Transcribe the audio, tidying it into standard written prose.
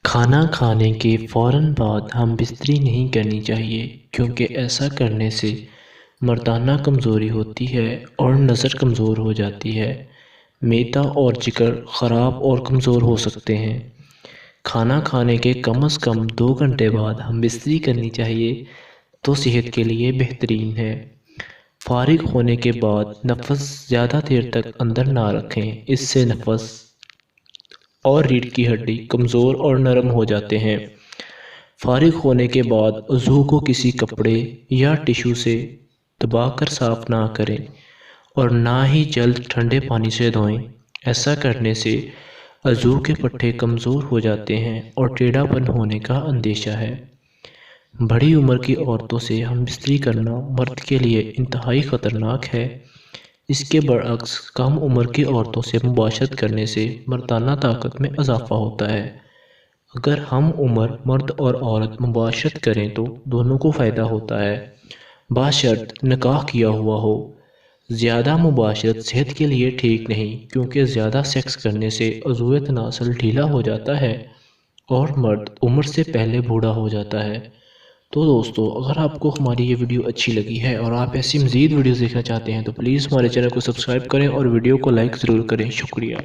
کھانا کھانے کے فوراً بعد ہم بستری نہیں کرنی چاہیے کیونکہ ایسا کرنے سے مردانہ کمزوری ہوتی ہے اور نظر کمزور ہو جاتی ہے۔ معدہ اور جگر خراب اور کمزور ہو سکتے ہیں۔ کھانا کھانے کے کم از کم 2 گھنٹے بعد ہم بستری کرنی چاہیے تو صحت کے لیے بہترین ہے۔ فارغ ہونے کے بعد نفس زیادہ دیر تک اندر نہ رکھیں، اس سے نفس اور ریڑھ کی ہڈی کمزور اور نرم ہو جاتے ہیں۔ فارغ ہونے کے بعد عضو کو کسی کپڑے یا ٹشو سے دبا کر صاف نہ کریں اور نہ ہی جلد ٹھنڈے پانی سے دھوئیں۔ ایسا کرنے سے عضو کے پٹھے کمزور ہو جاتے ہیں اور ٹیڑھا پن ہونے کا اندیشہ ہے۔ بڑی عمر کی عورتوں سے ہم بستری کرنا مرد کے لیے انتہائی خطرناک ہے۔ اس کے برعکس کم عمر کی عورتوں سے مباشرت کرنے سے مردانہ طاقت میں اضافہ ہوتا ہے۔ اگر ہم عمر مرد اور عورت مباشرت کریں تو دونوں کو فائدہ ہوتا ہے، بشرط نکاح کیا ہوا ہو۔ زیادہ مباشرت صحت کے لیے ٹھیک نہیں کیونکہ زیادہ سیکس کرنے سے عضو تناسل ڈھیلا ہو جاتا ہے اور مرد عمر سے پہلے بوڑھا ہو جاتا ہے۔ تو دوستو، اگر آپ کو ہماری یہ ویڈیو اچھی لگی ہے اور آپ ایسی مزید ویڈیوز دیکھنا چاہتے ہیں تو پلیز ہمارے چینل کو سبسکرائب کریں اور ویڈیو کو لائک ضرور کریں۔ شکریہ۔